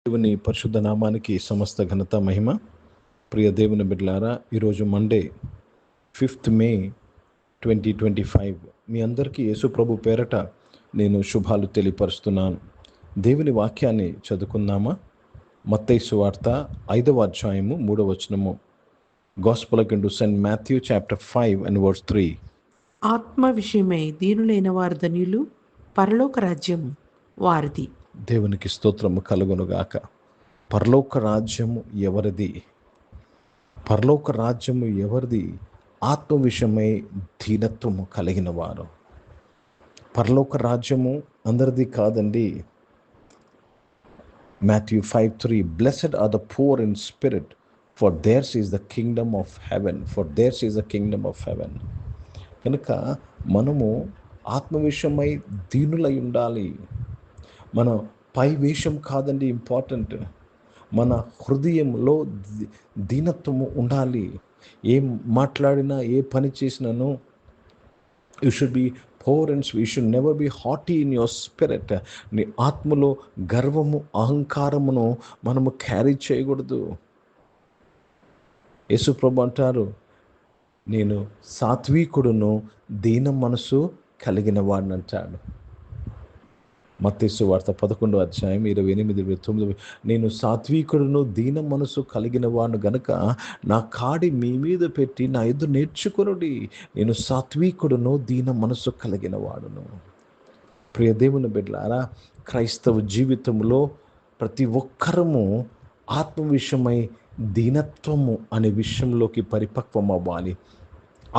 దేవుని పరిశుద్ధ నామానికి సమస్త ఘనత మహిమ. ప్రియ దేవుని బిడ్డలారా, ఈరోజు మండే 5th May 2025 మీ అందరికీ యేసు ప్రభు పేరట నేను శుభాలు తెలియపరుస్తున్నాను. దేవుని వాక్యాన్ని చదువుకుందామా? మత్తయి సువార్త 5వ అధ్యాయము 3వ వచనము. Gospel according to St. Matthew chapter 5 and verse 3. ఆత్మ విషయమై దీనులైన వారు ధన్యులు, పరలోక రాజ్యము వారిది. దేవునికి స్తోత్రము కలుగునుగాక. పరలోక రాజ్యము ఎవరిది? పరలోక రాజ్యము ఎవరిది? ఆత్మ విషయమై దీనత్వము కలిగిన వారు. పరలోక రాజ్యము అందరిది కాదండి. Matthew 5:3 Blessed are the poor in spirit, for theirs is the kingdom of heaven. For theirs is the kingdom of heaven. కనుక మనము ఆత్మ విషయమై దీనులై ఉండాలి. మన పై వేషం కాదండి ఇంపార్టెంట్. మన హృదయంలో దీనత్వము ఉండాలి. ఏం మాట్లాడినా, ఏ పని చేసినాను, you should be poor and you should never be haughty in your spirit. నీ ఆత్మలో గర్వము, అహంకారమును మనము క్యారీ చేయకూడదు. యేసు ప్రభు అంటారు, నేను సాత్వికుడును, దీన మనసు కలిగిన వాడిని అంటాడు. మత్తయి సువార్త 11వ అధ్యాయం 28-29 నేను సాత్వికుడును, దీన మనసు కలిగిన వాడిని గనుక నా కాడి మీ మీద పెట్టి నా ఎదురు నేర్చుకొనుడి. నేను సాత్వికుడును, దీన మనసు కలిగిన వాడును. ప్రియ దేవుని బిడ్డలారా, క్రైస్తవ జీవితంలో ప్రతి ఒక్కరము ఆత్మ విషయమై దీనత్వము అనే విషయంలోకి పరిపక్వం అవ్వాలి.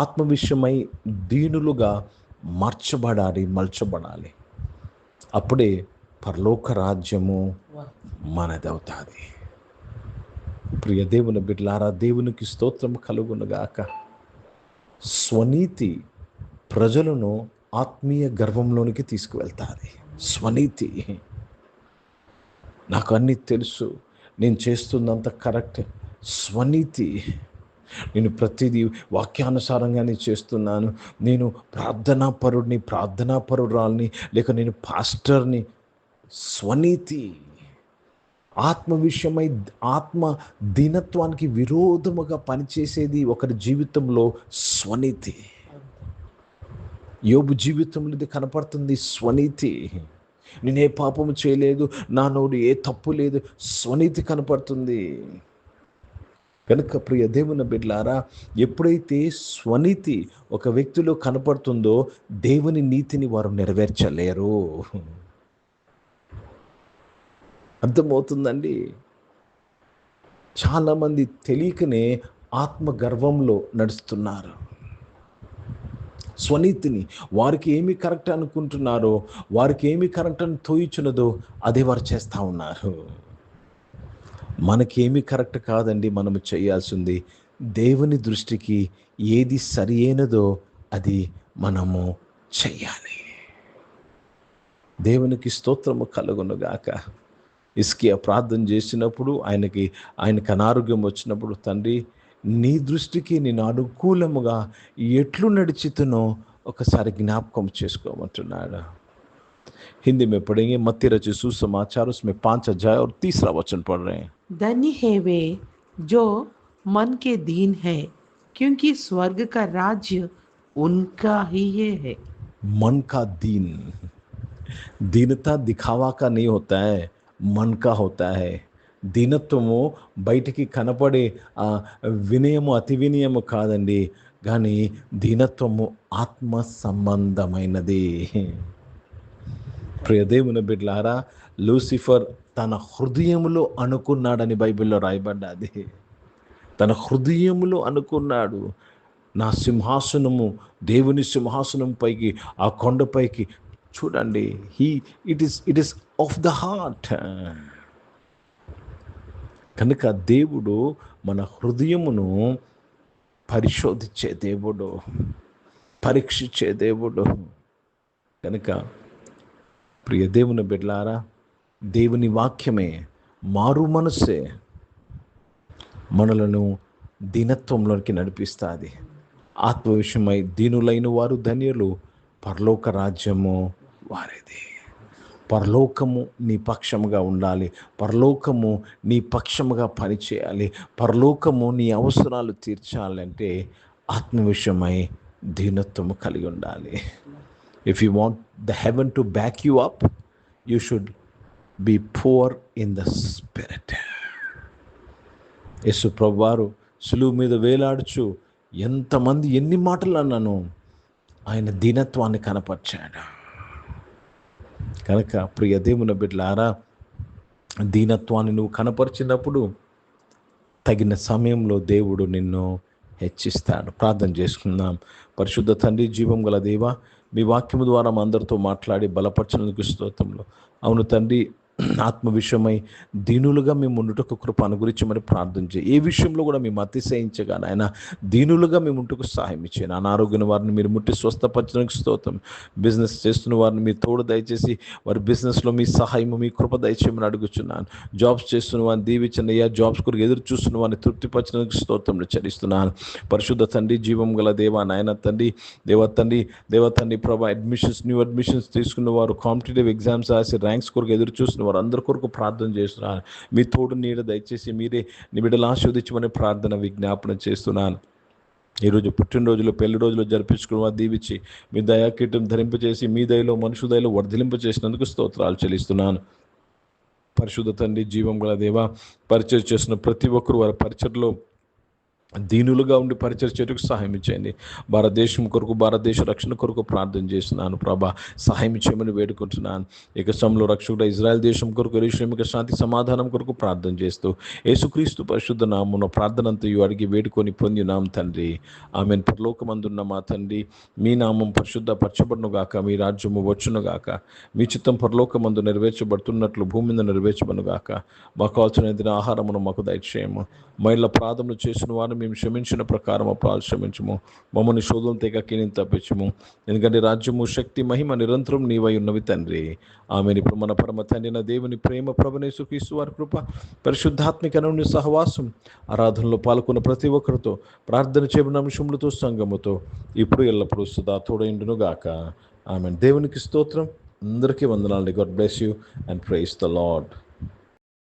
ఆత్మ విషయమై దీనులుగా మలచబడాలి. అప్పుడే పరలోక రాజ్యము మనదవుతుంది. ప్రియ దేవుని బిడ్డలారా, దేవునికి స్తోత్రం కలుగునుగాక. స్వనీతి ప్రజలను ఆత్మీయ గర్వంలోనికి తీసుకువెళ్తాది. స్వనీతి, నాకు అన్నీ తెలుసు, నేను చేస్తున్నంత కరెక్ట్. స్వనీతి, నేను ప్రతిదీ వాక్యానుసారంగానే చేస్తున్నాను, నేను ప్రార్థనాపరురాల్ని, లేక నేను పాస్టర్ని. స్వనీతి, ఆత్మ విషయమై ఆత్మ దీనత్వానికి విరోధముగా పనిచేసేది ఒకరి జీవితంలో స్వనీతి. యోబు జీవితంలో ఇది కనపడుతుంది. స్వనీతి, నేనే పాపము చేయలేదు, నా నోడు ఏ తప్పు లేదు. స్వనీతి కనపడుతుంది. కనుక ప్రియ దేవుని బిడ్డలారా, ఎప్పుడైతే స్వనీతి ఒక వ్యక్తిలో కనపడుతుందో దేవుని నీతిని వారు నెరవేర్చలేరు. అర్థమవుతుందండి? చాలామంది తెలియకనే ఆత్మ గర్వంలో నడుస్తున్నారు. స్వనీతిని, వారికి ఏమి కరెక్ట్ అనుకుంటున్నారో, వారికి ఏమి కరెక్ట్ అని తోయిచున్నదో అదే వారు చేస్తూ ఉన్నారు. మనకేమీ కరెక్ట్ కాదండి. మనము చేయాల్సింది దేవుని దృష్టికి ఏది సరి అయినదో అది మనము చెయ్యాలి. దేవునికి స్తోత్రము కలుగునుగాక. హిజ్కియా ప్రార్థన చేసినప్పుడు ఆయనకి అనారోగ్యం వచ్చినప్పుడు, తండ్రి నీ దృష్టికి నేను అనుకూలముగా ఎట్లు నడిచితునో ఒకసారి జ్ఞాపకం చేసుకోమంటున్నాడు. हिंदी में पढ़ेंगे। मत्ती रचित सुसमाचार उसमें 5 अध्याय और 3रा वचन पढ़ रहे हैं। धन्य है वे जो मन के दीन है, क्योंकि स्वर्ग का राज्य उनका ही है। मन का दीन, दीनता दिखावा का नहीं होता है, मन का होता है. దీనత్వము బయటికి కనపడే వినయము, అతి వినయము కాదండి, కానీ దీనత్వము ఆత్మ సంబంధమైనది. ప్రియ దేవుని బిడ్డలారా, లూసిఫర్ తన హృదయములో అనుకున్నాడని బైబిల్లో రాయబడ్డది. తన హృదయములో అనుకున్నాడు, నా సింహాసనము, దేవుని సింహాసనం పైకి, ఆ కొండపైకి. చూడండి, it is of the heart. కనుక దేవుడు మన హృదయమును పరిశోధించే దేవుడు, పరీక్షించే దేవుడు. కనుక ప్రియ దేవుని బిడ్డలారా, దేవుని వాక్యమే, మారు మనస్సే మనలను దీనత్వంలోకి నడిపిస్తుంది. ఆత్మ విషయమై దీనులైన వారు ధన్యులు, పరలోక రాజ్యము వారిది. పరలోకము నీ పక్షముగా ఉండాలి, పరలోకము నీ పక్షముగా పనిచేయాలి, పరలోకము నీ అవసరాలు తీర్చాలంటే ఆత్మ విషయమై దీనత్వము కలిగి ఉండాలి. If you want the heaven to back you up, you should be poor in the spirit. Yesu ప్రభువారు సులువు మీద వేలాడుచు ఎంతమంది ఎన్ని మాటలు అన్నాను, ఆయన దీనత్వాన్ని కనపరిచాడు. కనుక ప్రియ దేవుని బిడ్డలారా, దీనత్వాన్ని నువ్వు కనపరిచినప్పుడు తగిన సమయంలో దేవుడు నిన్ను హెచ్చిస్తాడు. ప్రార్థన చేసుకుందాం. పరిశుద్ధ తండ్రి, జీవం గల దేవా, మీ వాక్యము ద్వారా మా అందరితో మాట్లాడి బలపరచినందుకు స్తోత్రములు. అవును తండ్రి, ఆత్మ విషయమై దీనులుగా మేము ఉండుటకు కృప అనుగురించమని ప్రార్థన చేయి. ఏ విషయంలో కూడా మేము అతిశయించగా నాయన దీనులుగా మేము ఉంటుకు సహాయం ఇచ్చాను. అనారోగ్యం వారిని మీరు ముట్టి స్వస్థపరచడానికి స్తోత్రం. బిజినెస్ చేస్తున్న వారిని మీ తోడు దయచేసి వారి బిజినెస్లో మీ సహాయం, మీ కృప దయచేయమని అడుగుతున్నాను. జాబ్స్ చేస్తున్న వారిని దీవించండి అయ్యా. జాబ్స్ కొరకు ఎదురు చూస్తున్న వారిని తృప్తిపరచడానికి స్తోత్రంలో చెల్లిస్తున్నాను. పరిశుద్ధ తండ్రి, జీవం గల దేవా, నాయన తండ్రి, దేవతండ్రి ప్రభా, న్యూ అడ్మిషన్స్ తీసుకున్న వారు, కాంపిటేటివ్ ఎగ్జామ్స్ రాసి ర్యాంక్స్ కొరకు ఎదురు చూస్తున్న వారు అందరి కొరకు ప్రార్థన చేస్తున్నాను. మీ తోడు నీడ దయచేసి మీరే నీ బిడ్డలు ఆశీర్వదించమని ప్రార్థన విజ్ఞాపన చేస్తున్నాను. ఈరోజు పుట్టినరోజులు, పెళ్లి రోజులు జరిపించుకున్న వారు దీవించి మీ దయాకీటం ధరింపచేసి మీ దయలో మనుషు దయలో వర్ధిలింపచేసినందుకు స్తోత్రాలు చెల్లిస్తున్నాను. పరిశుద్ధ తండ్రి, జీవం గల దేవా, పరిచయం చేస్తున్న ప్రతి ఒక్కరు వారి పరిచయలో దీనులుగా ఉండి పరిచయం చేయడానికి సహాయం ఇచ్చేయండి. భారతదేశం కొరకు, భారతదేశ రక్షణ కొరకు ప్రార్థన చేస్తున్నాను ప్రభా. సహాయం చేయమని వేడుకుంటున్నాను. ఇక సమయంలో రక్షకుడు ఇజ్రాయెల్ దేశం కొరకు, యెరూషలేముకు శాంతి సమాధానం కొరకు ప్రార్థన చేస్తూ యేసుక్రీస్తు పరిశుద్ధ నామమున ప్రార్థన అంతయు అడిగి వేడుకొని పొందినాం తండ్రి. ఆమేన్. పరలోకమందున్న మా తండ్రి, మీ నామం పరిశుద్ధపరచబడును గాక, మీ రాజ్యము వచ్చును గాక, మీ చిత్తం పరలోకమందు నెరవేర్చబడుతున్నట్లు భూమి మీద నెరవేర్చబడును గాక. మాకు కావాల్సిన ఆహారమును మాకు దయచేయము. మహిళ ప్రార్థనలు చేసిన వారిని మేము క్షమించిన ప్రకారం అపరాధాలు క్షమించము. మమ్మల్ని శోధన తెగకి తప్పించము. ఎందుకంటే రాజ్యము, శక్తి, మహిమ నిరంతరం నీవై ఉన్నవి తండ్రి. ఆమెను. ఇప్పుడు మన పరమ తండ్రి నా దేవుని ప్రేమ, ప్రభువైన యేసుక్రీస్తు వారి కృప, పరిశుద్ధాత్మిక అన్యోన్య సహవాసం, ఆరాధనలో పాల్గొన్న ప్రతి ఒక్కరితో, ప్రార్థన చేయబడిన అంశములతో, సంఘముతో ఇప్పుడు ఎల్లప్పుడూ సదా తోడైండును గాక. ఆమెన్. దేవునికి స్తోత్రం. అందరికీ వందనాలు. God bless you and praise the lord.